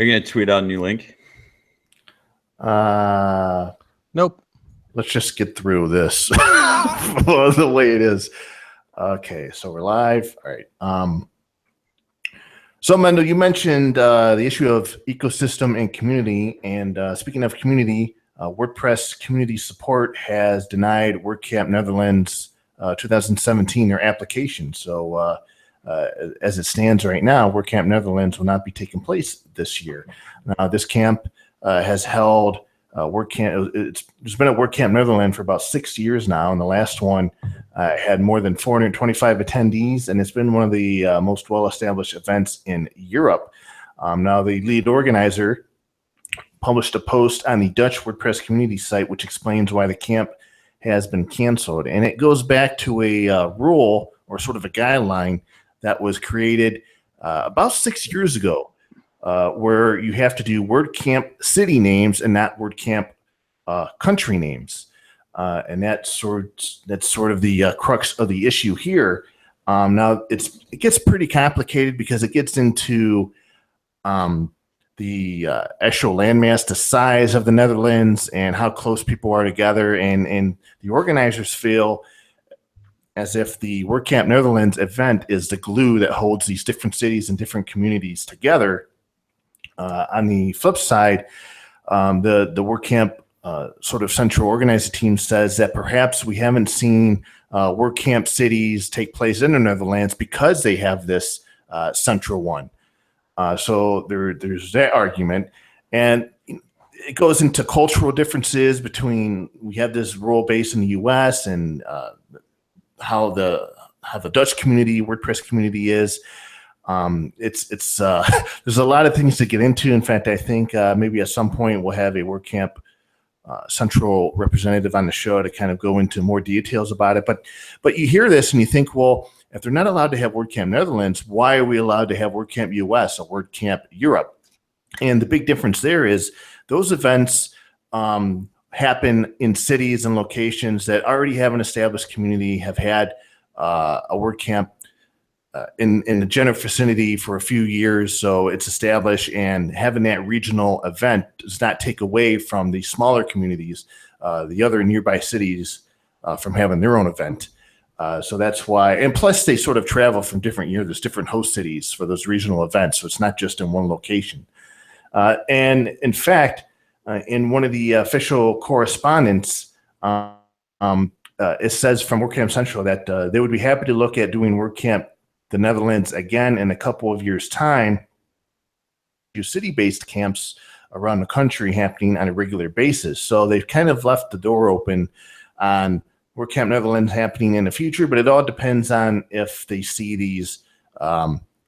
Are you gonna tweet out a new link? Nope. Let's just get through this the way it is. Okay, so we're live. All right. So Mendel, you mentioned the issue of ecosystem and community. And speaking of community, WordPress community support has denied WordCamp Netherlands 2017 their application. So as it stands right now, WordCamp Netherlands will not be taking place this year. Now, this camp has held WordCamp. It's been at WordCamp Netherlands for about 6 years now, and the last one had more than 425 attendees, and it's been one of the most well-established events in Europe. Now, the lead organizer published a post on the Dutch WordPress community site which explains why the camp has been canceled, and it goes back to a rule or sort of a guideline that was created about 6 years ago, where you have to do WordCamp city names and not WordCamp country names. And that's sort of the crux of the issue here. Now it gets pretty complicated because it gets into the actual landmass, the size of the Netherlands, and how close people are together. And the organizers feel as if the WordCamp Netherlands event is the glue that holds these different cities and different communities together. On the flip side, the WordCamp sort of central organizing team says that perhaps we haven't seen WordCamp cities take place in the Netherlands because they have this central one. So there's that argument. And it goes into cultural differences between, we have this role based in the US and how the Dutch community, WordPress community is. It's there's a lot of things to get into. In fact, I think maybe at some point we'll have a WordCamp central representative on the show to kind of go into more details about it. But you hear this and you think, well, if they're not allowed to have WordCamp Netherlands, why are we allowed to have WordCamp US or WordCamp Europe? And the big difference there is those events happen in cities and locations that already have an established community, have had a WordCamp in the general vicinity for a few years, so it's established, and having that regional event does not take away from the smaller communities, the other nearby cities, from having their own event. So that's why, and plus they sort of travel from different years. There's different host cities for those regional events, so it's not just in one location. And in fact, in one of the official correspondence, it says from WordCamp Central that they would be happy to look at doing WordCamp the Netherlands again in a couple of years' time. City-based camps around the country happening on a regular basis. So they've kind of left the door open on WordCamp Netherlands happening in the future, but it all depends on if they see these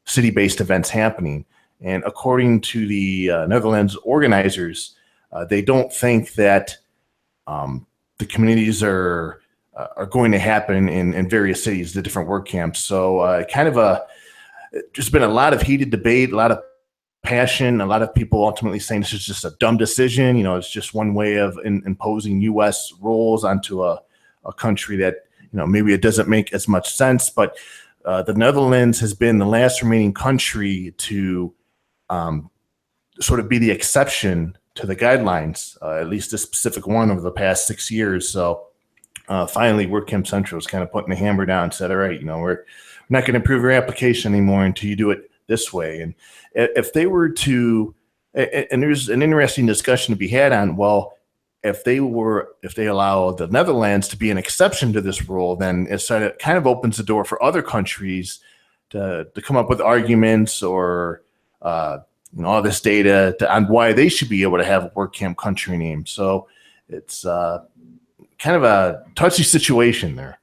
city-based events happening. And according to the Netherlands organizers, they don't think that the communities are going to happen in various cities, the different WordCamps. So just been a lot of heated debate, a lot of passion, a lot of people ultimately saying this is just a dumb decision. You know, it's just one way of imposing U.S. rules onto a country that, you know, maybe it doesn't make as much sense. But the Netherlands has been the last remaining country to sort of be the exception to the guidelines, at least this specific one over the past 6 years. So finally, WordCamp Central is kind of putting the hammer down and said, all right, you know, we're not going to approve your application anymore until you do it this way. And if they were to, and there's an interesting discussion to be had on, well, if they allow the Netherlands to be an exception to this rule, then it kind of opens the door for other countries to come up with arguments or all this data on why they should be able to have a WordCamp country name. So it's kind of a touchy situation there.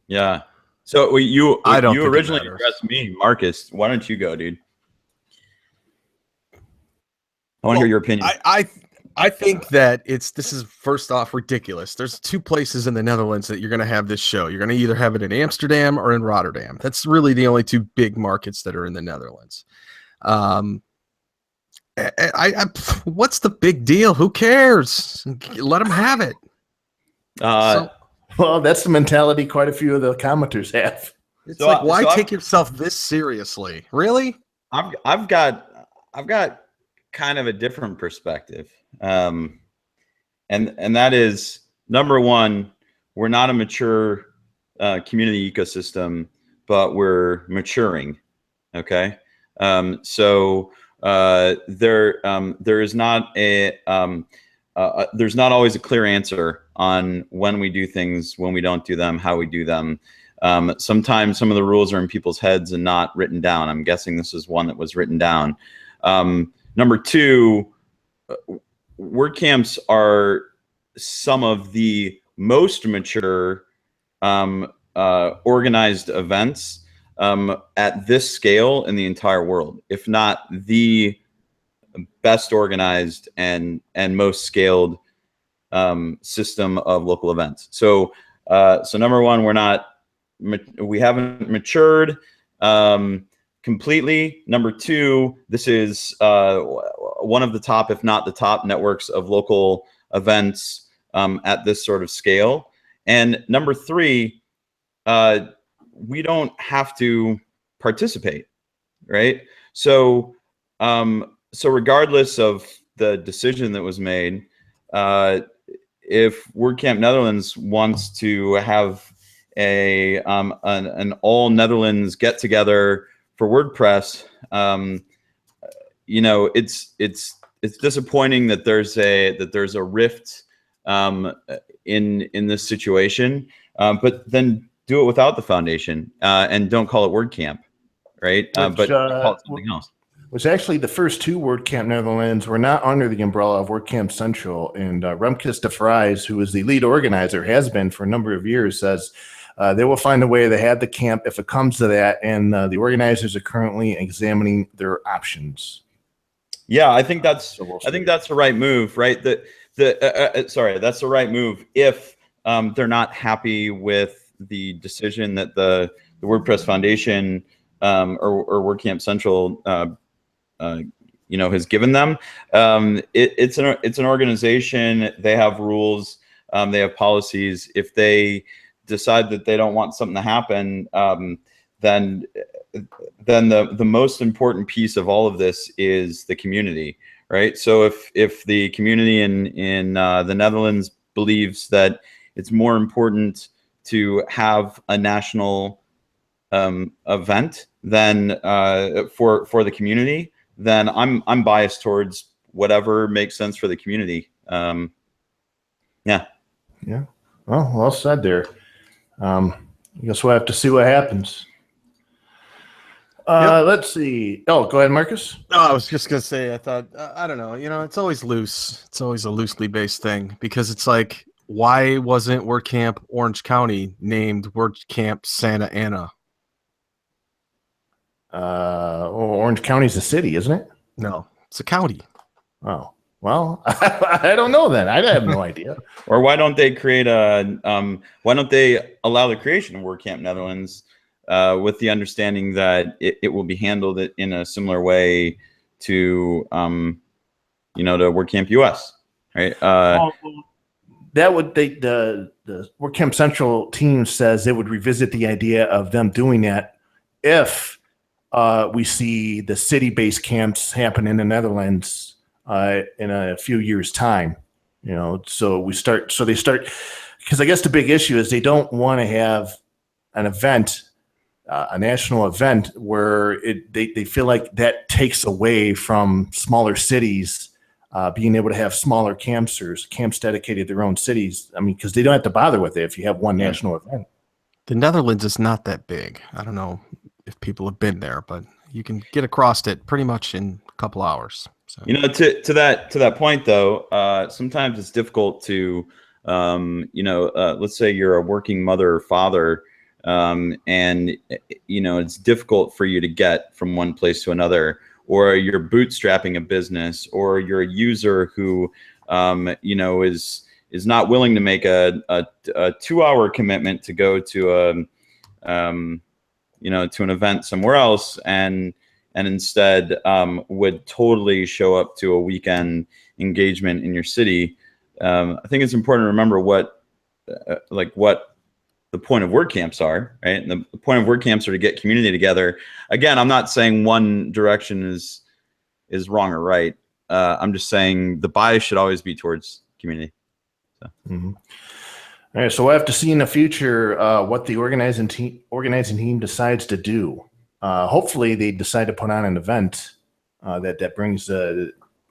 Yeah. So you originally addressed me, Marcus. Why don't you go, dude? I want to hear your opinion. I think that this is first off ridiculous. There's 2 places in the Netherlands that you're going to have this show. You're going to either have it in Amsterdam or in Rotterdam. That's really the only 2 big markets that are in the Netherlands. What's the big deal? Who cares? Let them have it. Well, that's the mentality quite a few of the commenters have. It's why take yourself this seriously? Really? I've got kind of a different perspective. And that is, number one, we're not a mature community ecosystem, but we're maturing. Okay. So there is not there's not always a clear answer on when we do things, when we don't do them, how we do them. Sometimes some of the rules are in people's heads and not written down. I'm guessing this is one that was written down. Number two, WordCamps are some of the most mature organized events at this scale in the entire world, if not the best organized and most scaled system of local events. So number one, we haven't matured completely. Number two, this is one of the top, if not the top, networks of local events at this sort of scale. And number three, we don't have to participate, right? So regardless of the decision that was made, if WordCamp Netherlands wants to have an all Netherlands get together for WordPress, you know, it's disappointing that there's a rift in this situation, but then do it without the foundation and don't call it WordCamp, right? But call it something else. Was actually the first two WordCamp Netherlands were not under the umbrella of WordCamp Central, and Remkes de Vries, who is the lead organizer, has been for a number of years, says they will find a way to have the camp if it comes to that, and the organizers are currently examining their options. Yeah, I think that's the right move, right? Sorry, that's the right move if they're not happy with the decision that the WordPress Foundation or WordCamp Central you know, has given them. It's an organization. They have rules. They have policies. If they decide that they don't want something to happen, then the most important piece of all of this is the community, right? So if the community in the Netherlands believes that it's more important to have a national event than for the community, then I'm biased towards whatever makes sense for the community. Yeah. Well said there. I guess we'll have to see what happens. Yep. Let's see. Oh, go ahead, Marcus. No, I was just gonna say, I thought, I don't know, you know, it's always loose. It's always a loosely based thing, because it's like, why wasn't WordCamp Orange County named WordCamp Santa Ana? Orange County's a city, isn't it? No, it's a county. Oh, well, I don't know then. I have no idea. Or why don't they create why don't they allow the creation of WordCamp Netherlands with the understanding that it will be handled in a similar way to, you know, to WordCamp US, right? That would the WordCamp Central team says it would revisit the idea of them doing that if we see the city-based camps happen in the Netherlands in a few years' time. You know, so they start, because I guess the big issue is they don't want to have an event, a national event, where they feel like that takes away from smaller cities being able to have smaller camps dedicated to their own cities. I mean, because they don't have to bother with it if you have one national event. The Netherlands is not that big. I don't know if people have been there, but you can get across it pretty much in a couple hours. So, you know, to that point though, sometimes it's difficult to, you know, let's say you're a working mother or father, and you know, it's difficult for you to get from one place to another, or you're bootstrapping a business, or you're a user who, you know, is not willing to make a 2-hour commitment to go to you know, to an event somewhere else, and instead would totally show up to a weekend engagement in your city. I think it's important to remember what the point of WordCamps are, right? And the point of WordCamps are to get community together. Again, I'm not saying one direction is wrong or right. I'm just saying the bias should always be towards community. So. Mm-hmm. All right, so we'll have to see in the future what the organizing team decides to do. Hopefully, they decide to put on an event that brings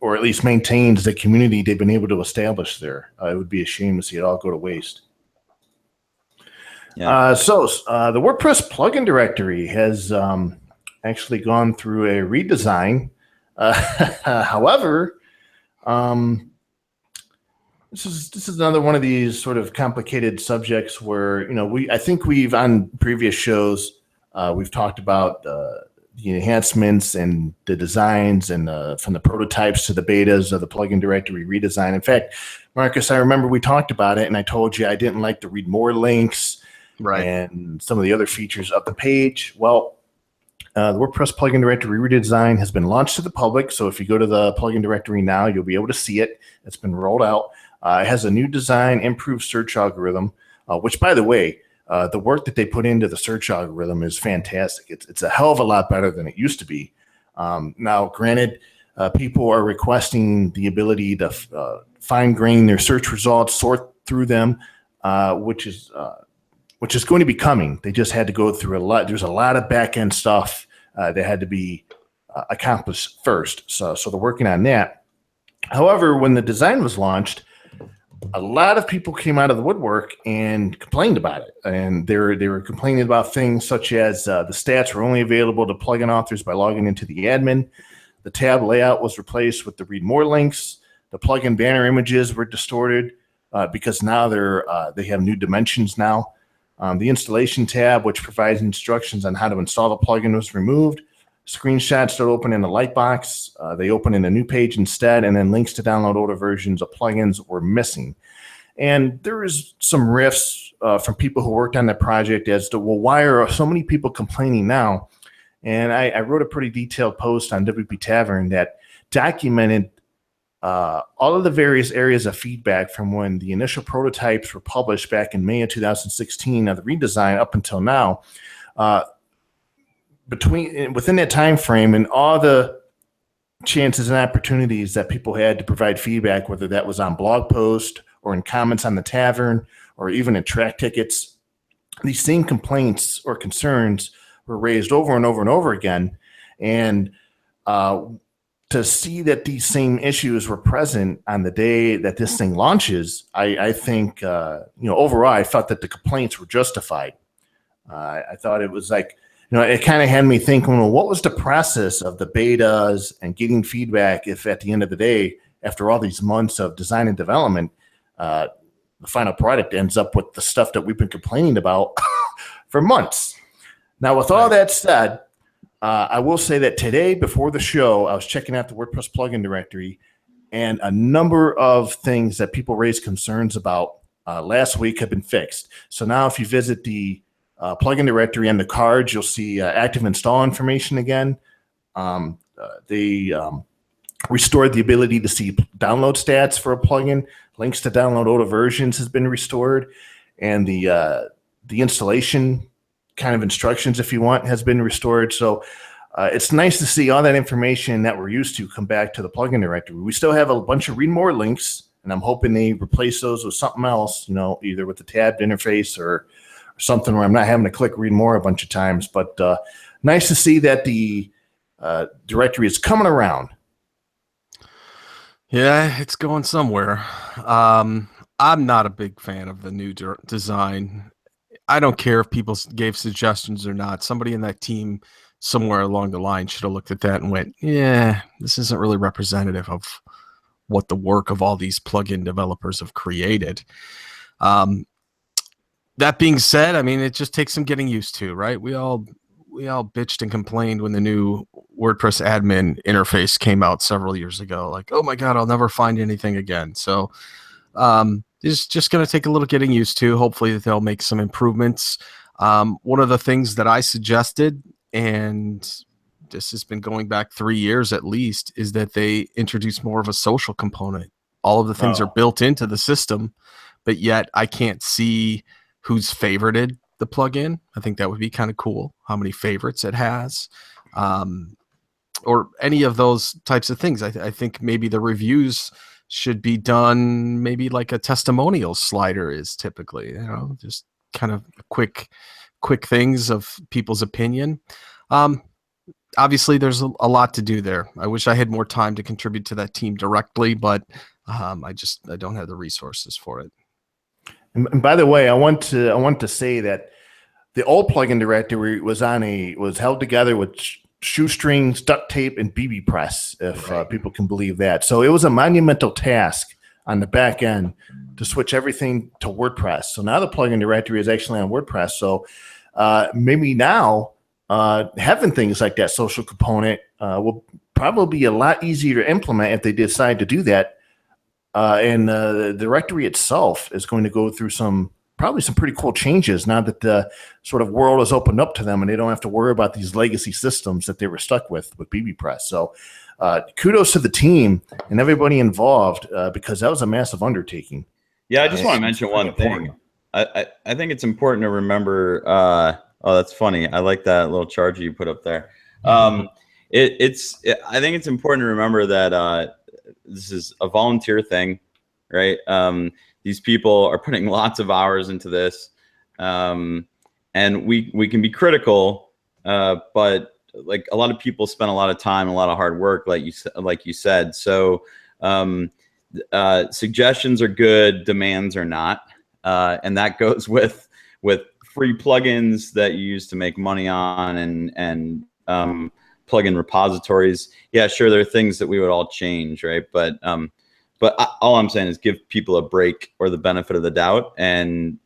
or at least maintains the community they've been able to establish there. It would be a shame to see it all go to waste. Yeah. So the WordPress plugin directory has actually gone through a redesign. However, this is another one of these sort of complicated subjects where, I think we've on previous shows we've talked about the enhancements and the designs and from the prototypes to the betas of the plugin directory redesign. In fact, Marcus, I remember we talked about it, and I told you I didn't like to read more links, right, and some of the other features of the page. Well, the WordPress plugin directory redesign has been launched to the public. So if you go to the plugin directory now, you'll be able to see it. It's been rolled out. It has a new design, improved search algorithm, which, by the way, the work that they put into the search algorithm is fantastic. It's a hell of a lot better than it used to be. Now, granted, people are requesting the ability to fine-grain their search results, sort through them, which is going to be coming. They just had to go through a lot. There's a lot of back-end stuff that had to be accomplished first. So they're working on that. However, when the design was launched, a lot of people came out of the woodwork and complained about it. And they were complaining about things such as the stats were only available to plugin authors by logging into the admin. The tab layout was replaced with the read more links. The plugin banner images were distorted because now they have new dimensions now. The installation tab, which provides instructions on how to install the plugin, was removed. Screenshots that open in the Lightbox, they open in a new page instead, and then links to download older versions of plugins were missing. And there is some riffs from people who worked on the project as to, well, why are so many people complaining now? And I wrote a pretty detailed post on WP Tavern that documented all of the various areas of feedback from when the initial prototypes were published back in May of 2016 of the redesign up until now. Within that time frame and all the chances and opportunities that people had to provide feedback, whether that was on blog posts or in comments on the Tavern or even in track tickets, these same complaints or concerns were raised over and over and over again. And to see that these same issues were present on the day that this thing launches, I think, overall, I felt that the complaints were justified. I thought it was like, it kind of had me thinking, well, what was the process of the betas and getting feedback if at the end of the day, after all these months of design and development, the final product ends up with the stuff that we've been complaining about for months. Now, with all that said, I will say that today, before the show, I was checking out the WordPress plugin directory, and a number of things that people raised concerns about last week have been fixed. So now if you visit the plugin directory and the cards, you'll see active install information again. They restored the ability to see download stats for a plugin. Links to download older versions has been restored, and the installation kind of instructions, if you want, has been restored. So it's nice to see all that information that we're used to come back to the plugin directory. We still have a bunch of read more links, and I'm hoping they replace those with something else, either with the tabbed interface or something where I'm not having to click read more a bunch of times. But nice to see that the directory is coming around. Yeah, it's going somewhere. I'm not a big fan of the new design. I don't care if people gave suggestions or not. Somebody in that team somewhere along the line should have looked at that and went, yeah, this isn't really representative of what the work of all these plugin developers have created. That being said, I mean, it just takes some getting used to, right? We all bitched and complained when the new WordPress admin interface came out several years ago. Like, oh my God, I'll never find anything again. So it's just going to take a little getting used to. Hopefully they'll make some improvements. One of the things that I suggested, and this has been going back 3 years at least, is that they introduce more of a social component. All of the things are built into the system, but yet I can't see who's favorited the plugin. I think that would be kind of cool, how many favorites it has. or any of those types of things. I think maybe the reviews should be done maybe like a testimonial slider is typically, just kind of quick things of people's opinion. Obviously there's a lot to do there. I wish I had more time to contribute to that team directly, but I don't have the resources for it. And by the way, I want to say that the old plugin directory was held together with shoestrings, duct tape, and BB press, if people can believe that. So it was a monumental task on the back end to switch everything to WordPress. So now the plugin directory is actually on WordPress. So maybe now having things like that social component will probably be a lot easier to implement if they decide to do that. And the directory itself is going to go through probably some pretty cool changes now that the sort of world has opened up to them and they don't have to worry about these legacy systems that they were stuck with BBPress. So kudos to the team and everybody involved because that was a massive undertaking. Yeah, I just want to mention one thing. I think it's important to remember. Oh, that's funny. I like that little charger you put up there. I think it's important to remember that this is a volunteer thing, right? These people are putting lots of hours into this, and we can be critical, but like a lot of people spend a lot of time, a lot of hard work, like you said. So suggestions are good, demands are not, and that goes with free plugins that you use to make money on, and plugin repositories. Yeah, sure, there are things that we would all change, right? But all I'm saying is give people a break or the benefit of the doubt, and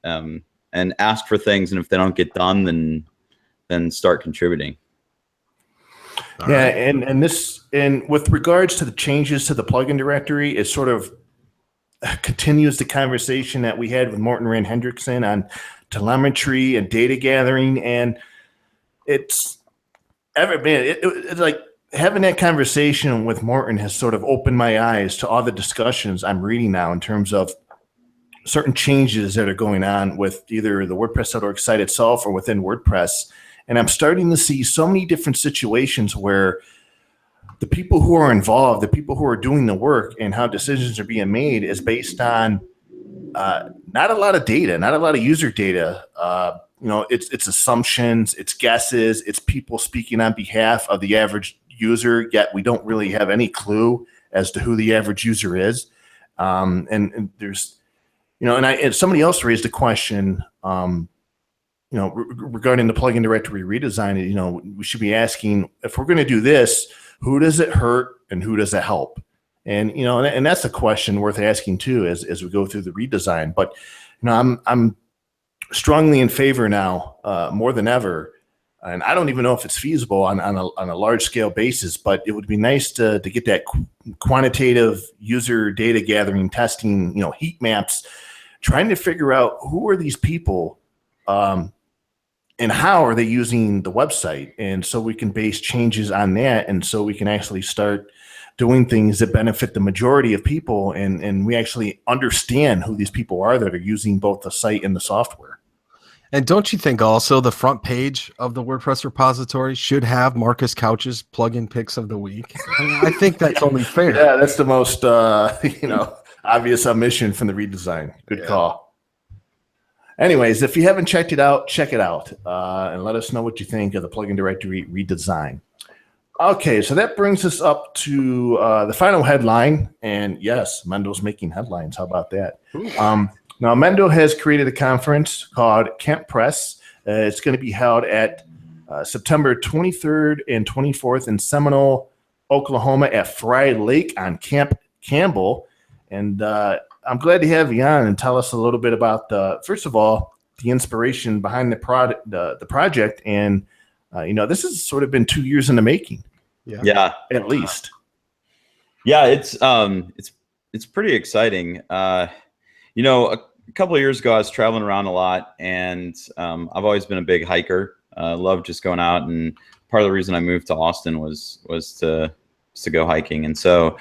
ask for things, and if they don't get done, then start contributing. All right. and with regards to the changes to the plugin directory, it sort of continues the conversation that we had with Morten Rand Hendrickson on telemetry and data gathering, and it's like having that conversation with Morten has sort of opened my eyes to all the discussions I'm reading now in terms of certain changes that are going on with either the WordPress.org site itself or within WordPress. And I'm starting to see so many different situations where the people who are involved, the people who are doing the work and how decisions are being made is based on not a lot of data, not a lot of user data. It's assumptions, it's guesses, it's people speaking on behalf of the average user, yet we don't really have any clue as to who the average user is. And there's, and somebody else raised a question, regarding the plugin directory redesign. We should be asking, if we're going to do this, who does it hurt and who does it help? And, and that's a question worth asking too, as we go through the redesign. But, I'm strongly in favor now, more than ever. And I don't even know if it's feasible on a large scale basis, but it would be nice to get that quantitative user data gathering, testing, heat maps, trying to figure out who are these people, and how are they using the website? And so we can base changes on that. And so we can actually start doing things that benefit the majority of people. And we actually understand who these people are that are using both the site and the software. And don't you think also the front page of the WordPress repository should have Marcus Couch's plugin picks of the week? I think that's only fair. Yeah, that's the most, obvious omission from the redesign. Good call. Anyways, if you haven't checked it out, check it out and let us know what you think of the plugin directory redesign. Okay, so that brings us up to the final headline. And yes, Mendo's making headlines. How about that? Now, Mendo has created a conference called Camp Press. It's going to be held at September 23rd and 24th in Seminole, Oklahoma at Fry Lake on Camp Campbell. And I'm glad to have you on and tell us a little bit about, first of all, the inspiration behind the project. And, this has sort of been 2 years in the making. Yeah. At least. Yeah, it's pretty exciting. A couple of years ago, I was traveling around a lot, and I've always been a big hiker. Love just going out, and part of the reason I moved to Austin was to go hiking. And so,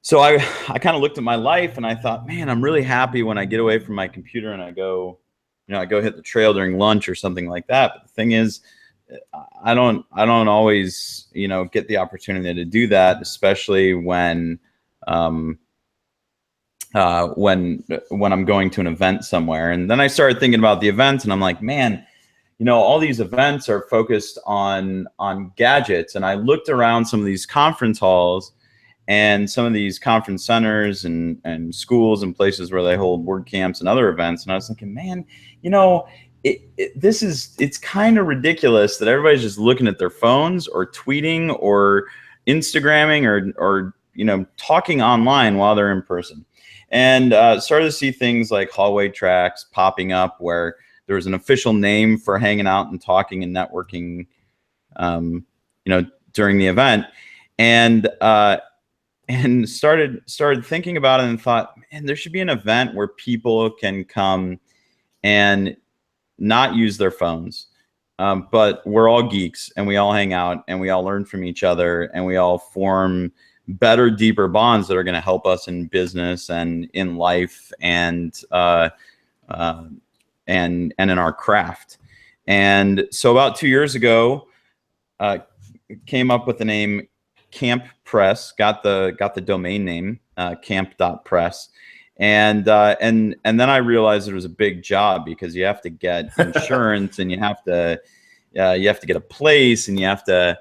so I kind of looked at my life, and I thought, man, I'm really happy when I get away from my computer and I go hit the trail during lunch or something like that. But the thing is, I don't always, get the opportunity to do that, especially when I'm going to an event somewhere. And then I started thinking about the events, and I'm like, man, all these events are focused on gadgets. And I looked around some of these conference halls and some of these conference centers and schools and places where they hold WordCamps and other events. And I was thinking, man, it's kind of ridiculous that everybody's just looking at their phones or tweeting or Instagramming or talking online while they're in person. And started to see things like hallway tracks popping up where there was an official name for hanging out and talking and networking, during the event. And started thinking about it and thought, man, there should be an event where people can come and not use their phones, but we're all geeks and we all hang out and we all learn from each other and we all form better, deeper bonds that are going to help us in business and in life and in our craft. And so about 2 years ago, came up with the name Camp Press, got the domain name, camp.press. And then I realized it was a big job because you have to get insurance and you have to get a place and you have to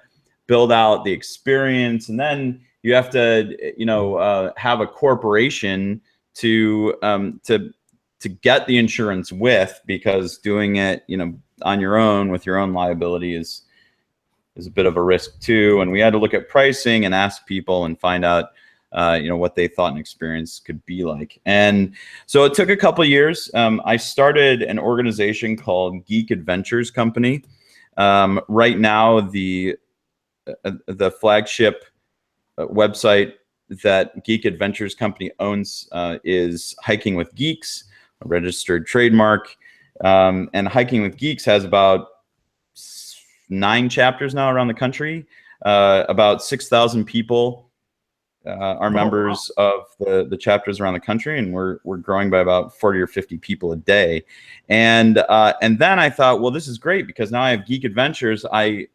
build out the experience. And then you have to, have a corporation to get the insurance with, because doing it, on your own with your own liability is a bit of a risk too. And we had to look at pricing and ask people and find out, what they thought an experience could be like. And so it took a couple of years. I started an organization called Geek Adventures Company. Right now, the flagship website that Geek Adventures Company owns is Hiking with Geeks, a registered trademark. And Hiking with Geeks has about 9 chapters now around the country. About 6,000 people are members of the chapters around the country, and we're growing by about 40 or 50 people a day. And then I thought, well, this is great because now I have Geek Adventures. I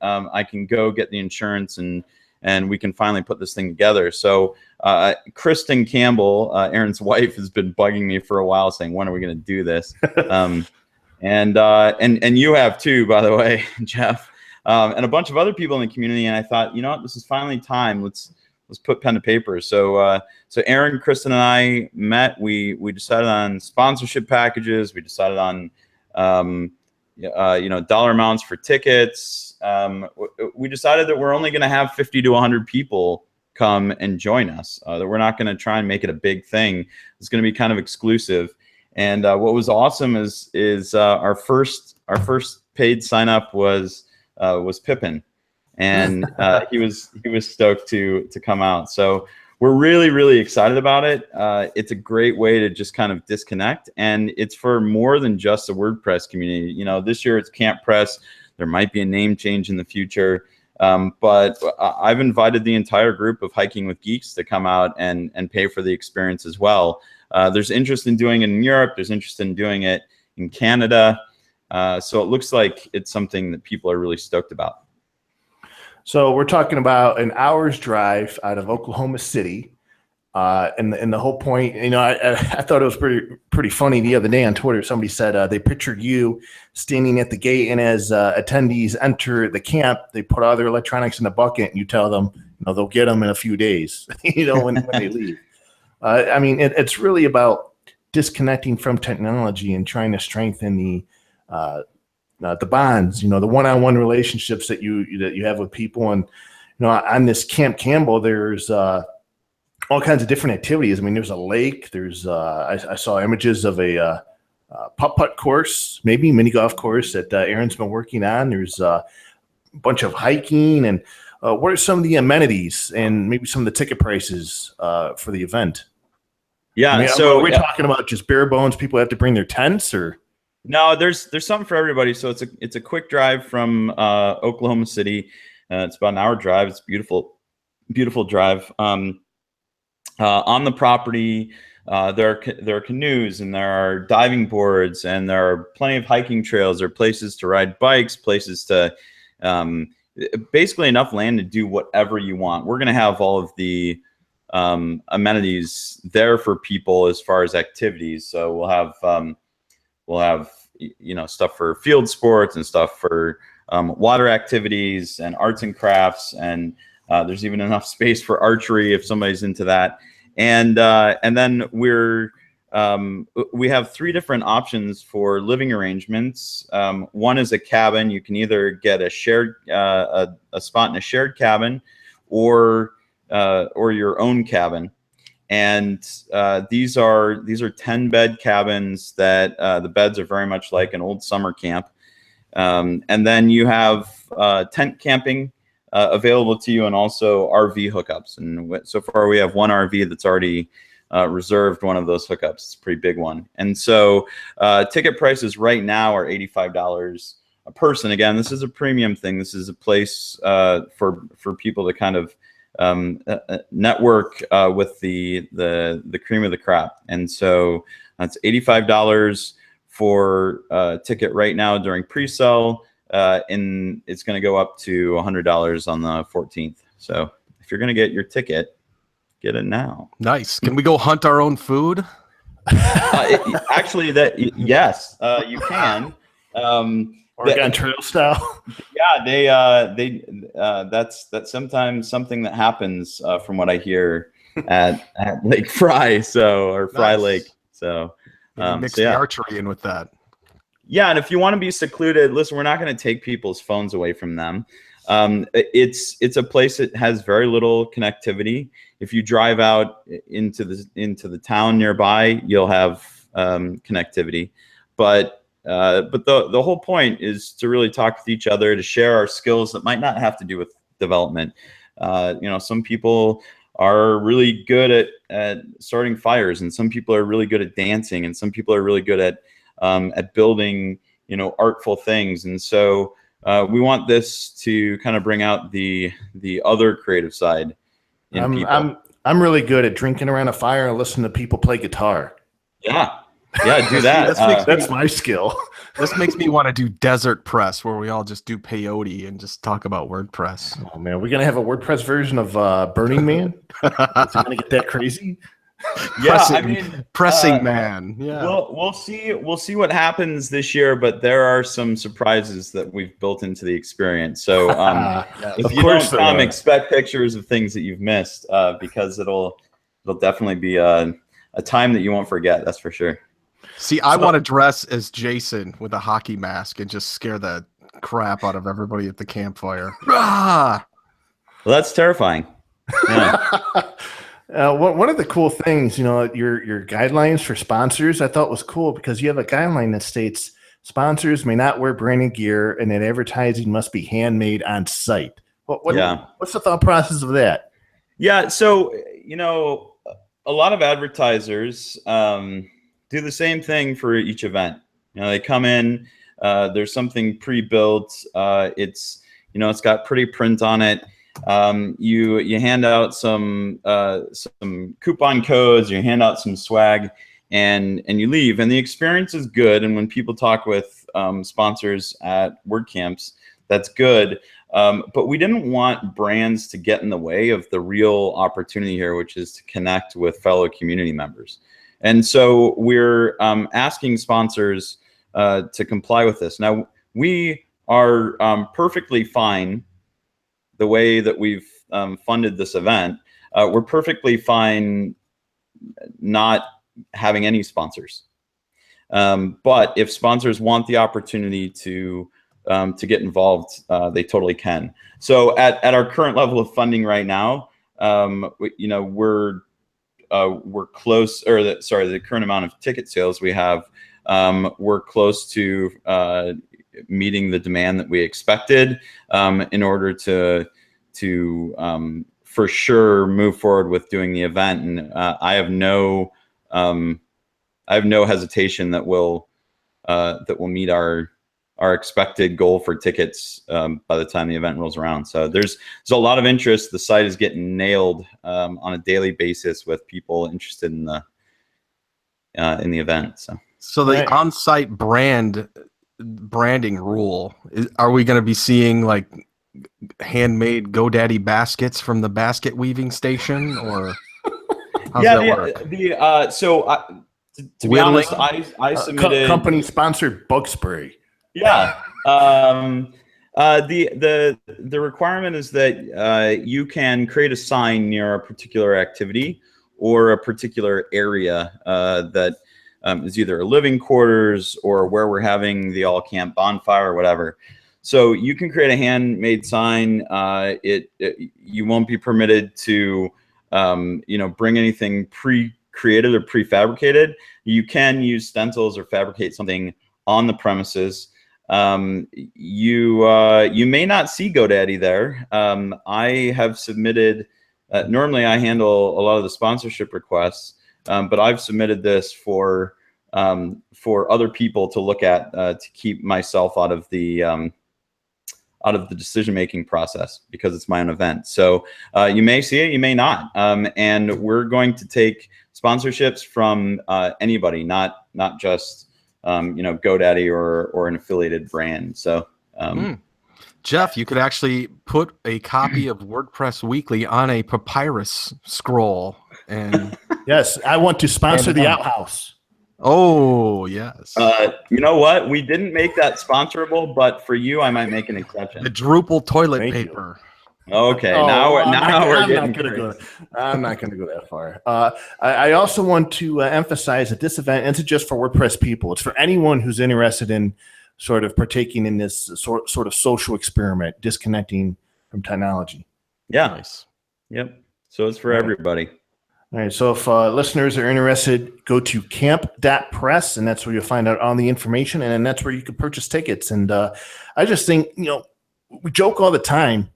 can go get the insurance and we can finally put this thing together. So Kristen Campbell, Aaron's wife, has been bugging me for a while saying, when are we going to do this? And you have too, by the way, Jeff, and a bunch of other people in the community. And I thought, this is finally time. Let's put pen to paper. So Aaron, Kristen, and I met. We decided on sponsorship packages. We decided on dollar amounts for tickets. We decided that we're only going to have 50 to 100 people come and join us. That we're not going to try and make it a big thing. It's going to be kind of exclusive. And what was awesome is our first paid sign up was Pippin, and he was stoked to come out. So we're really, really excited about it. It's a great way to just kind of disconnect, and it's for more than just the WordPress community. This year it's Camp Press. There might be a name change in the future, but I've invited the entire group of Hiking with Geeks to come out and pay for the experience as well. There's interest in doing it in Europe. There's interest in doing it in Canada. So it looks like it's something that people are really stoked about. So we're talking about an hour's drive out of Oklahoma City. And the whole point, I thought it was pretty funny the other day on Twitter. Somebody said they pictured you standing at the gate, and as attendees enter the camp, they put all their electronics in a bucket, and you tell them, they'll get them in a few days, when they leave. It's really about disconnecting from technology and trying to strengthen the bonds, the one-on-one relationships that you have with people. And on this Camp Campbell, there's all kinds of different activities. There's a lake. There's I saw images of a putt-putt course, maybe mini golf course that Aaron's been working on. There's a bunch of hiking. And what are some of the amenities and maybe some of the ticket prices for the event? Yeah. So we're talking about just bare bones. People have to bring their tents, or no? There's something for everybody. So it's a quick drive from Oklahoma City. It's about an hour drive. It's beautiful drive. On the property, there are canoes, and there are diving boards, and there are plenty of hiking trails. There are places to ride bikes, places to basically enough land to do whatever you want. We're going to have all of the amenities there for people as far as activities. So we'll have stuff for field sports and stuff for water activities and arts and crafts, and there's even enough space for archery if somebody's into that. And then we have 3 different options for living arrangements. One is a cabin. You can either get a shared a spot in a shared cabin, or your own cabin. And these are 10-bed cabins that the beds are very much like an old summer camp. And then you have tent camping available to you, and also RV hookups. And so far we have one RV that's already reserved one of those hookups. It's a pretty big one. And so ticket prices right now are $85 a person. Again, this is a premium thing. This is a place for people to kind of network with the cream of the crop. And so that's $85 for a ticket right now during pre-sale, and it's going to go up to $100 on the 14th. So if you're going to get your ticket, get it now. Nice. Can we go hunt our own food? Actually, yes, you can. Oregon Trail style. Yeah, that's sometimes something that happens from what I hear at Lake Fry, or Fry Nice. Lake. So Mix the archery in with that. yeah, and if you want to be secluded, listen, we're not going to take people's phones away from them. It's a place that has very little connectivity. If you drive out into the town nearby, you'll have connectivity, but the whole point is to really talk with each other, to share our skills that might not have to do with development. Some people are really good at starting fires, and some people are really good at dancing, and some people are really good at building, artful things. And so we want this to kind of bring out the other creative side in people. I'm really good at drinking around a fire and listening to people play guitar. Yeah, do that. That's my skill. This makes me want to do Desert Press, where we all just do peyote and just talk about WordPress. Oh man, we're gonna have a WordPress version of Burning Man. Is it gonna get that crazy? Yeah, pressing man. Yeah. We'll see what happens this year, but there are some surprises that we've built into the experience. So if you don't come, expect pictures of things that you've missed, because it'll definitely be a time that you won't forget. That's for sure. See, I want to dress as Jason with a hockey mask and just scare the crap out of everybody at the campfire. Rah! Well, that's terrifying. Yeah. One of the cool things, your guidelines for sponsors, I thought was cool, because you have a guideline that states sponsors may not wear branded gear, and that advertising must be handmade on site. What's the thought process of that? Yeah, so a lot of advertisers do the same thing for each event. They come in, there's something pre-built. It's got pretty print on it. You hand out some coupon codes, you hand out some swag, and you leave. And the experience is good. And when people talk with sponsors at WordCamps, that's good. But we didn't want brands to get in the way of the real opportunity here, which is to connect with fellow community members. And so we're asking sponsors to comply with this. Now, we are perfectly fine the way that we've funded this event. We're perfectly fine not having any sponsors. But if sponsors want the opportunity to get involved, they totally can. So at our current level of funding right now, we're close, the current amount of ticket sales we have, we're close to meeting the demand that we expected in order to for sure move forward with doing the event. And I have no hesitation that we'll meet our expected goal for tickets by the time the event rolls around. So there's a lot of interest. The site is getting nailed on a daily basis with people interested in the event. So the on-site brand branding rule? Are we going to be seeing like handmade GoDaddy baskets from the basket weaving station, or how's that work? To be honest, I submitted company sponsored bug spray. Yeah. The requirement is that you can create a sign near a particular activity or a particular area that is either a living quarters or where we're having the all camp bonfire or whatever. So you can create a handmade sign. You won't be permitted to bring anything pre-created or prefabricated. You can use stencils or fabricate something on the premises. You may not see GoDaddy there. I have submitted. Normally, I handle a lot of the sponsorship requests, but I've submitted this for other people to look at to keep myself out of the decision-making process because it's my own event. So you may see it, you may not, and we're going to take sponsorships from anybody, not just GoDaddy or an affiliated brand. So Jeff, you could actually put a copy of WordPress Weekly on a papyrus scroll, and yes, I want to sponsor the outhouse. Oh yes. You know what? We didn't make that sponsorable, but for you, I might make an exception. The Drupal toilet paper. Okay, I'm not going to go that far. I also want to emphasize that this event isn't just for WordPress people. It's for anyone who's interested in sort of partaking in this sort of social experiment, disconnecting from technology. Yeah. Nice. Yep. So it's for everybody. All right. So if listeners are interested, go to camp.press, and that's where you'll find out all the information, and then that's where you can purchase tickets. And I just think, we joke all the time.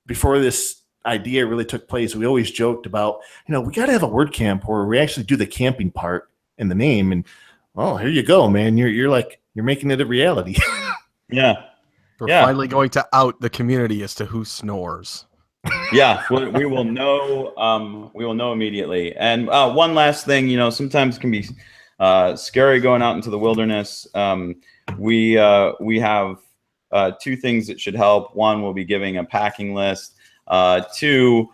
Before this idea really took place, we always joked about, we got to have a WordCamp where we actually do the camping part in the name. And here you go, man. You're making it a reality. Yeah. We're finally going to out the community as to who snores. Yeah, we will know. We will know immediately. And one last thing, sometimes it can be scary going out into the wilderness. We have two things that should help. One, we'll be giving a packing list. Two,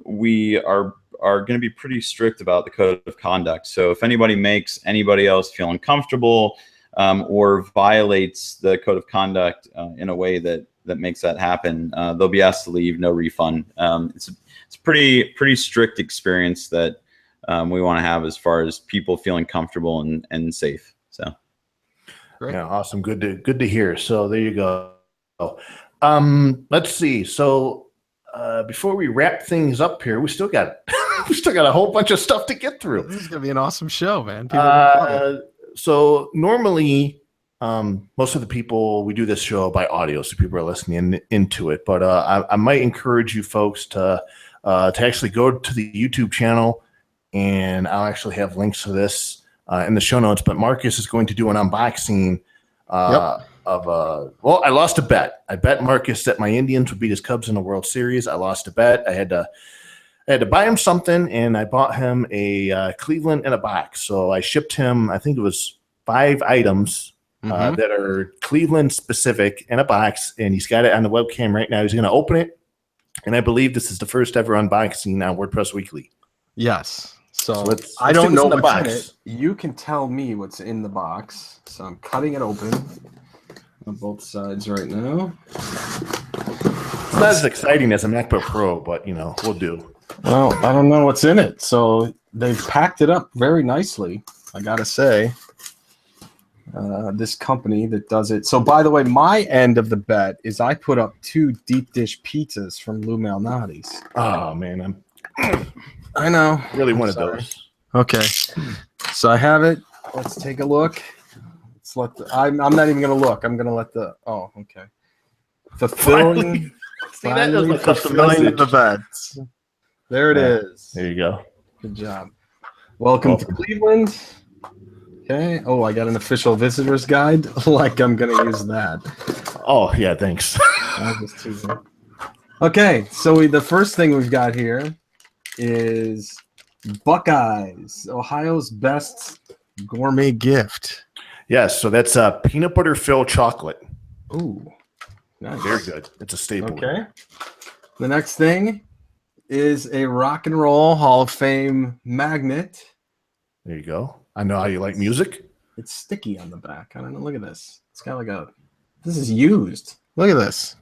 we are going to be pretty strict about the code of conduct. So if anybody makes anybody else feel uncomfortable or violates the code of conduct in a way that makes that happen, they'll be asked to leave, no refund. It's a pretty strict experience that we want to have as far as people feeling comfortable and safe. So. Great. Yeah, awesome. Good to hear. So there you go. Let's see. So before we wrap things up here, we still got a whole bunch of stuff to get through. This is gonna be an awesome show, man. So normally, most of the people, we do this show by audio, so people are listening into it. But I might encourage you folks to actually go to the YouTube channel, and I'll actually have links to this in the show notes. But Marcus is going to do an unboxing of I lost a bet. I bet Marcus that my Indians would beat his Cubs in the World Series. I lost a bet. I had to buy him something, and I bought him a Cleveland in a box. So I shipped him, I think it was 5 items that are Cleveland specific in a box, and he's got it on the webcam right now. He's going to open it, and I believe this is the first ever unboxing on WordPress Weekly. Yes. So let's I don't know what's what's in it. You can tell me what's in the box. So I'm cutting it open on both sides right now. It's not as exciting as a MacBook Pro, but we'll do. Well, I don't know what's in it. So they've packed it up very nicely, I gotta say. This company that does it. So by the way, my end of the bet is I put up 2 deep dish pizzas from Lou Malnati's. Oh man, I know. Really one of those. Okay. So I have it. Let's take a look. I'm not even gonna look. I'm gonna let the okay. Fulfilling the bets. There it is. There you go. Good job. Welcome to Cleveland. Okay. Oh, I got an official visitor's guide. Like I'm gonna use that. Oh yeah, thanks. Okay, so the first thing we've got here is Buckeyes, Ohio's best gourmet gift. Yes, so that's peanut butter filled chocolate. Ooh, nice. Very good. It's a staple. Okay. The next thing is a Rock and Roll Hall of Fame magnet. There you go. I know how you like music. It's sticky on the back. I don't know. Look at this. It's got like this is used. Look at this.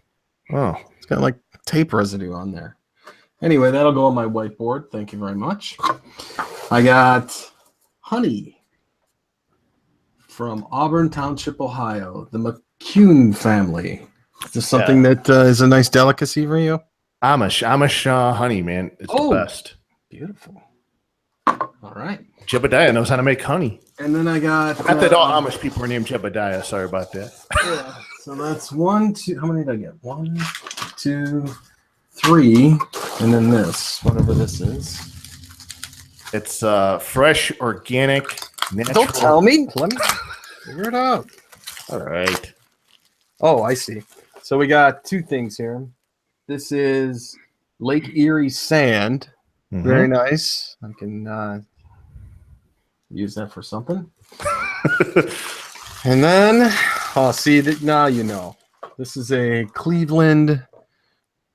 Oh, It's got like tape residue on there. Anyway, that'll go on my whiteboard. Thank you very much. I got honey from Auburn Township, Ohio, the McCune family. Is this something that is a nice delicacy for you? Amish honey, man. It's the best. Beautiful. All right. Jebediah knows how to make honey. And then I got... Not that all Amish people are named Jebediah. Sorry about that. Yeah. So that's 1, 2... How many did I get? 1, 2, 3. And then this, whatever this is. It's fresh, organic, natural. Don't tell me. Let me figure it out. All right. Oh, I see. So we got 2 things here. This is Lake Erie sand. Mhm. Very nice. I can use that for something. And then, see that now you know. This is a Cleveland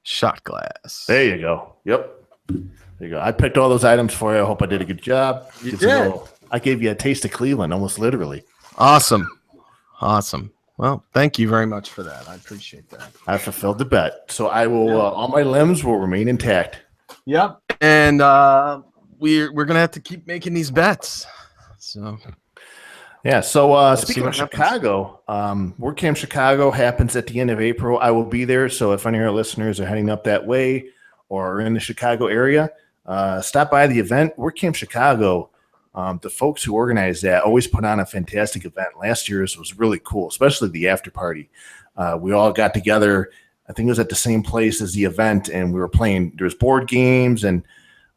shot glass. There you go. Yep. There you go. I picked all those items for you. I hope I did a good job. You Gives a did. little- I gave you a taste of Cleveland, almost literally. Awesome. Well, thank you very much for that. I appreciate that. I fulfilled the bet. So I will, all my limbs will remain intact. Yep. And we're gonna have to keep making these bets. So Yeah. So see speaking what of happens. Chicago, WordCamp Chicago happens at the end of April. I will be there. So if any of our listeners are heading up that way or are in the Chicago area, stop by the event. WordCamp Chicago. The folks who organize that always put on a fantastic event. Last year's was really cool, especially the after party. We all got together. I think it was at the same place as the event, and we were playing. There's board games and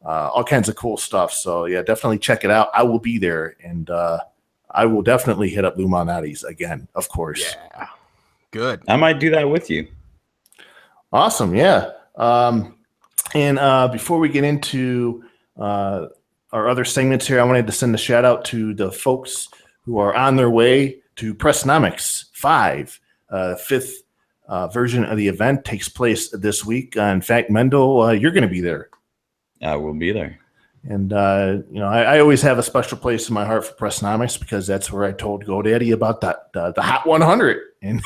all kinds of cool stuff. So yeah, definitely check it out. I will be there, and I will definitely hit up Lou Malnati's again, of course. yeah, good. I might do that with you. Awesome, yeah. And before we get into our other segments here, I wanted to send a shout out to the folks who are on their way to Pressnomics 5. Fifth version of the event takes place this week. In fact, Mendel, you're going to be there. I will be there. And, I always have a special place in my heart for Pressnomics because that's where I told GoDaddy about the Hot 100. And,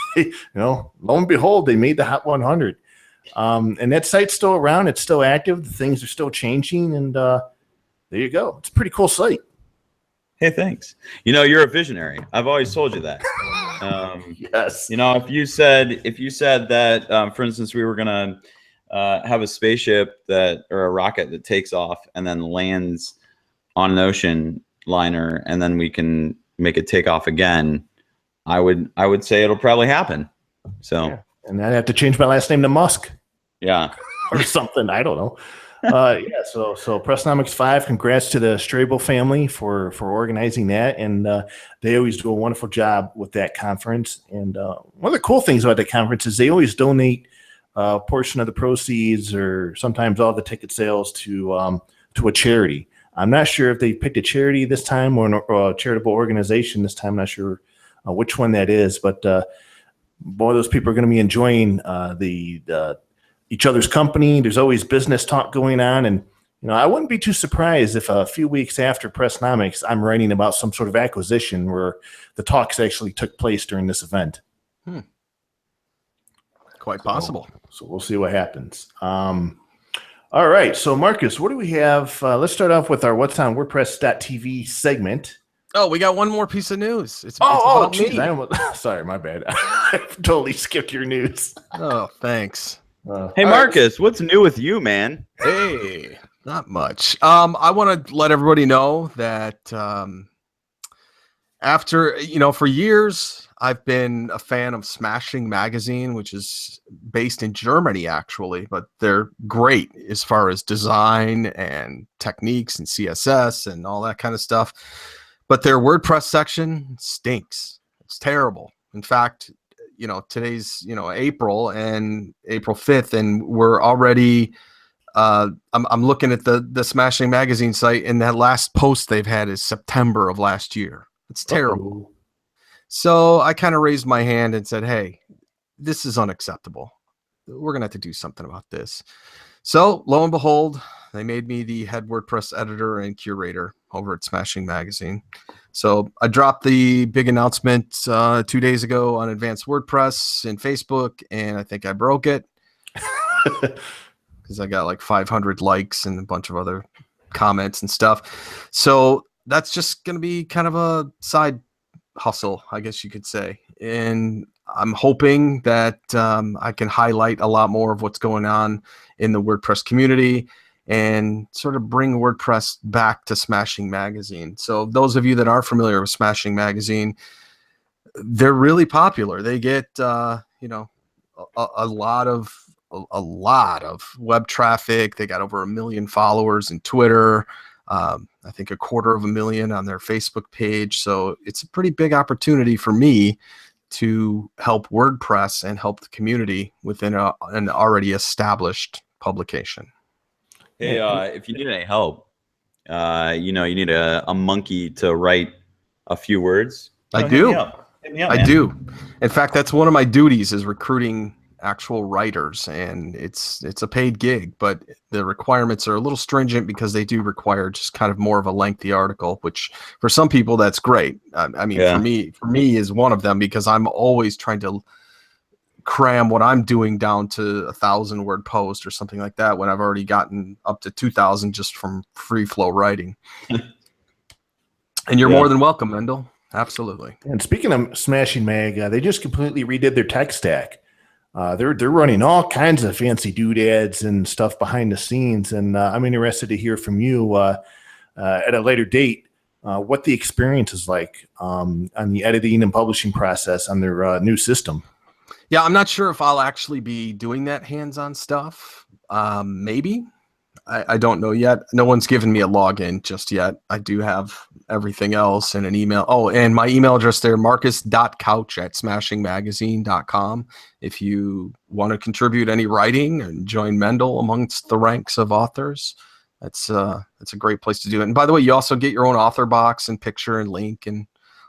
lo and behold, they made the Hot 100. And that site's still around. It's still active. The things are still changing. And there you go. It's a pretty cool site. Hey, thanks. You're a visionary. I've always told you that. Yes. If you said that, for instance, we were gonna have a spaceship or a rocket that takes off and then lands on an ocean liner, and then we can make it take off again, I would say it'll probably happen. So, Yeah. And I'd have to change my last name to Musk yeah. or something. I don't know. So Pressnomics 5, congrats to the Strabel family for organizing that. And they always do a wonderful job with that conference. And one of the cool things about the conference is they always donate a portion of the proceeds or sometimes all the ticket sales to a charity. I'm not sure if they picked a charity this time or a charitable organization this time. I'm not sure which one that is, but boy, those people are going to be enjoying the each other's company. There's always business talk going on. And, I wouldn't be too surprised if a few weeks after Pressnomics, I'm writing about some sort of acquisition where the talks actually took place during this event. Quite possible. So we'll see what happens. All right. So Marcus, what do we have? Let's start off with our What's on WordPress.tv segment. Oh, we got one more piece of news. It's about geez, me. sorry, my bad. I totally skipped your news. Oh, thanks. Hey, Marcus, what's new with you, man? Hey, not much. I want to let everybody know that after, for years, I've been a fan of Smashing Magazine, which is based in Germany, actually, but they're great as far as design and techniques and CSS and all that kind of stuff. But their WordPress section stinks. It's terrible. In fact, today's, April 5th, and we're already, I'm looking at the Smashing Magazine site, and that last post they've had is September of last year. It's terrible. So I kind of raised my hand and said, hey, this is unacceptable. We're going to have to do something about this. So lo and behold, they made me the head WordPress editor and curator over at Smashing Magazine. So I dropped the big announcement 2 days ago on Advanced WordPress and Facebook, and I think I broke it because I got like 500 likes and a bunch of other comments and stuff. So that's just going to be kind of a side hustle, I guess you could say. And I'm hoping that I can highlight a lot more of what's going on in the WordPress community and sort of bring WordPress back to Smashing Magazine. So those of you that are familiar with Smashing Magazine, they're really popular. They get a lot of web traffic. They got over 1 million followers in Twitter. I think 250,000 on their Facebook page. So it's a pretty big opportunity for me to help WordPress and help the community within an already established publication. Hey, if you need any help, you need a monkey to write a few words. I do. Hit me up, I man. do. In fact, that's one of my duties is recruiting actual writers, and it's a paid gig, but the requirements are a little stringent because they do require just kind of more of a lengthy article, which for some people that's great. I mean, Yeah. for me is one of them because I'm always trying to cram what I'm doing down to 1,000 word post or something like that when I've already gotten up to 2,000 just from free flow writing. And you're more than welcome, Mendel. Absolutely. And speaking of Smashing Mag, they just completely redid their tech stack. They're running all kinds of fancy doodads and stuff behind the scenes, and I'm interested to hear from you at a later date what the experience is like on the editing and publishing process on their new system. Yeah, I'm not sure if I'll actually be doing that hands-on stuff. Maybe. I don't know yet. No one's given me a login just yet. I do have everything else and an email. Oh, and my email address there, marcus.couch@smashingmagazine.com. If you want to contribute any writing and join Mendel amongst the ranks of authors, that's a great place to do it. And by the way, you also get your own author box and picture and link and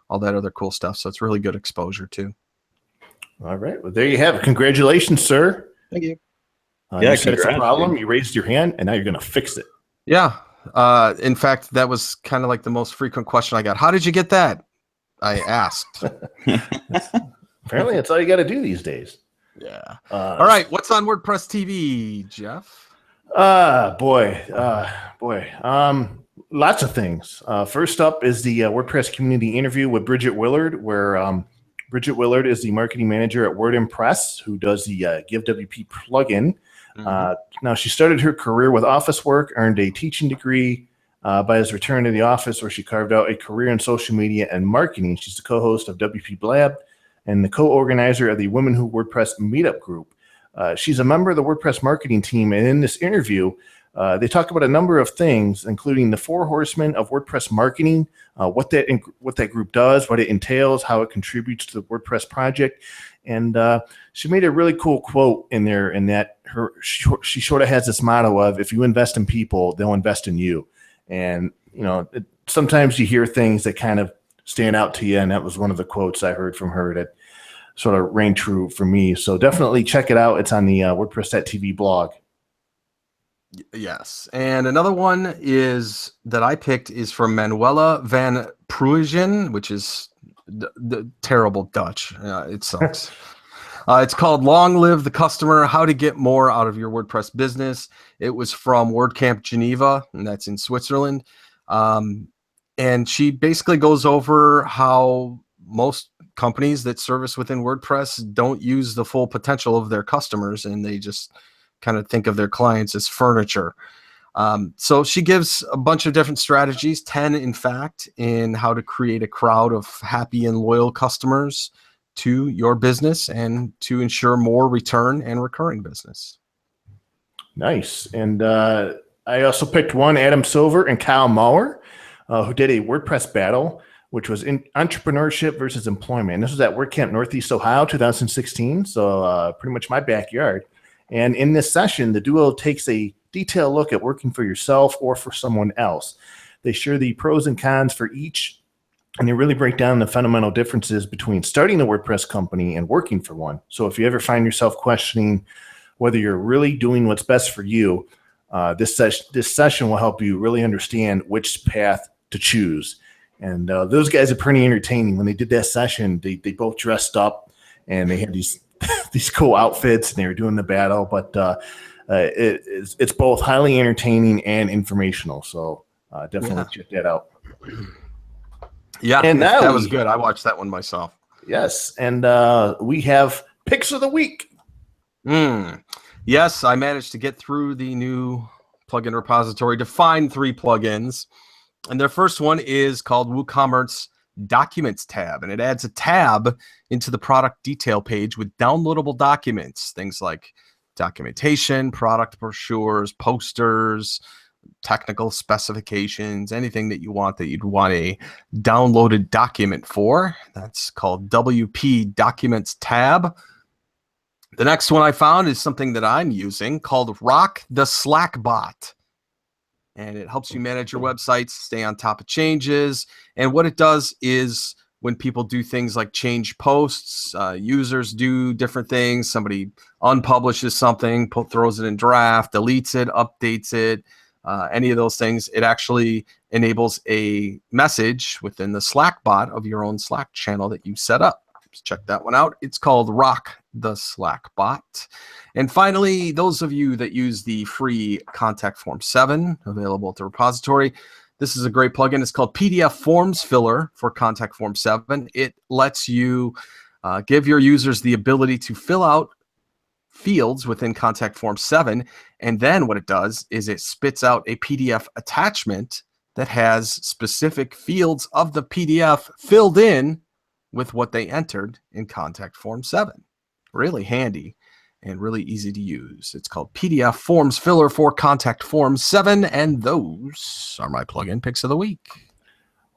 all that other cool stuff. So it's really good exposure too. All right. Well, there you have it. Congratulations, sir. Thank you. You said it's a problem. You raised your hand, and now you're going to fix it. Yeah. In fact, that was kind of like the most frequent question I got. How did you get that? I asked. Apparently, that's all you got to do these days. Yeah. All right. What's on WordPress TV, Jeff? Boy. Lots of things. First up is the WordPress community interview with Bridget Willard, where Bridget Willard is the marketing manager at WordImpress, who does the GiveWP plugin. Now, she started her career with office work, earned a teaching degree, but has returned to the office where she carved out a career in social media and marketing. She's the co-host of WP Blab and the co-organizer of the Women Who WordPress meetup group. She's a member of the WordPress marketing team, and in this interview, they talk about a number of things, including the 4 horsemen of WordPress marketing, what that group does, what it entails, how it contributes to the WordPress project. And she made a really cool quote in there, in that she sort of has this motto of, if you invest in people, they'll invest in you. And, sometimes you hear things that kind of stand out to you, and that was one of the quotes I heard from her that sort of rang true for me. So definitely check it out. It's on the WordPress.tv blog. Yes. And another one is that I picked is from Manuela van Pruijen, which is the terrible Dutch. It sucks. It's called Long Live the Customer, How to Get More Out of Your WordPress Business. It was from WordCamp Geneva, and that's in Switzerland. And she basically goes over how most companies that service within WordPress don't use the full potential of their customers, and they just kind of think of their clients as furniture. So she gives a bunch of different strategies, 10 in fact, in how to create a crowd of happy and loyal customers to your business and to ensure more return and recurring business. Nice. And I also picked one, Adam Silver and Kyle Maurer, who did a WordPress battle, which was in entrepreneurship versus employment. And this was at WordCamp Northeast Ohio 2016, so pretty much my backyard. And in this session, the duo takes a detailed look at working for yourself or for someone else. They share the pros and cons for each And they really break down the fundamental differences between starting a WordPress company and working for one. So if you ever find yourself questioning whether you're really doing what's best for you, this session will help you really understand which path to choose. And those guys are pretty entertaining. When they did that session, they both dressed up and they had these these cool outfits and they were doing the battle. But it's both highly entertaining and informational. So definitely check that out. Yeah, and that was good. I watched that one myself. Yes, and we have picks of the week. Yes, I managed to get through the new plugin repository to find 3 plugins. And their first one is called WooCommerce Documents tab. And it adds a tab into the product detail page with downloadable documents, things like documentation, product brochures, posters, technical specifications, anything that you want that you'd want a downloaded document for. That's called WP Documents tab. The next one I found is something that I'm using called Rock the Slack Bot. And it helps you manage your websites, stay on top of changes. And what it does is when people do things like change posts, users do different things, somebody unpublishes something, throws it in draft, deletes it, updates it, any of those things, it actually enables a message within the Slack bot of your own Slack channel that you set up. Just check that one out. It's called Rock the Slack Bot. And finally, those of you that use the free Contact Form 7 available at the repository, this is a great plugin. It's called PDF Forms Filler for Contact Form 7. It lets you give your users the ability to fill out fields within Contact Form 7. And then what it does is it spits out a PDF attachment that has specific fields of the PDF filled in with what they entered in Contact Form 7. Really handy and really easy to use. It's called PDF Forms Filler for Contact Form 7, and those are my plugin picks of the week.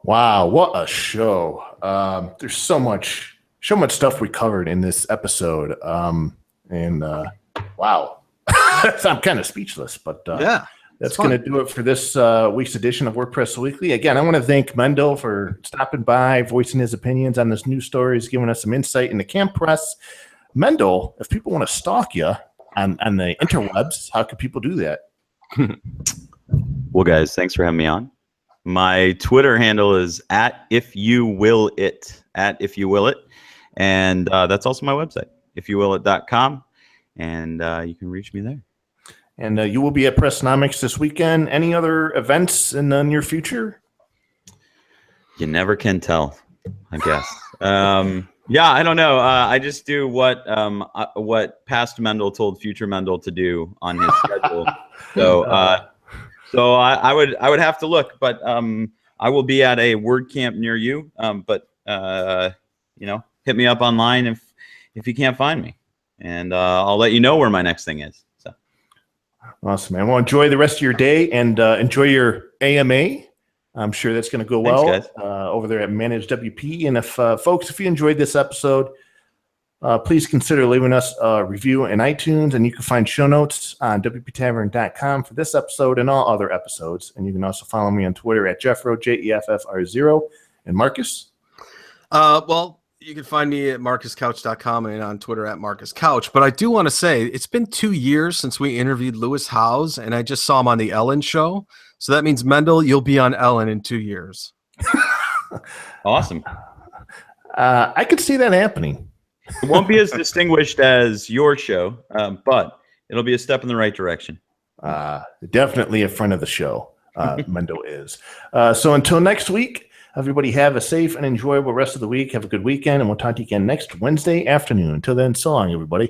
Wow, what a show. There's so much stuff we covered in this episode. Wow. I'm kind of speechless, but yeah. That's going to do it for this week's edition of WordPress Weekly. Again, I want to thank Mendel for stopping by, voicing his opinions on this news stories, giving us some insight into Camp Press. Mendel, if people want to stalk you on the interwebs, how can people do that? Well, guys, thanks for having me on. My Twitter handle is @ifyouwillit, @ifyouwillit, and that's also my website, ifyouwillit.com, and you can reach me there. And you will be at Pressnomics this weekend. Any other events in the near future? You never can tell, I guess. Yeah, I don't know. I just do what past Mendel told future Mendel to do on his schedule. So I would have to look, but I will be at a WordCamp near you. But hit me up online if you can't find me, and I'll let you know where my next thing is. Awesome, man. Well, enjoy the rest of your day and enjoy your AMA. I'm sure that's going to go well. Thanks, guys. Over there at Manage WP. And if folks, if you enjoyed this episode, please consider leaving us a review in iTunes. And you can find show notes on WPTavern.com for this episode and all other episodes. And you can also follow me on Twitter at Jeffro, JEFFR0. And Marcus? Well, you can find me at marcuscouch.com and on Twitter at marcuscouch. But I do want to say it's been 2 years since we interviewed Lewis Howes, and I just saw him on the Ellen show. So that means, Mendel, you'll be on Ellen in 2 years. Awesome. I could see that happening. It won't be as distinguished as your show, but it'll be a step in the right direction. Definitely a friend of the show, Mendel is. So until next week, everybody have a safe and enjoyable rest of the week. Have a good weekend, and we'll talk to you again next Wednesday afternoon. Until then, so long, everybody.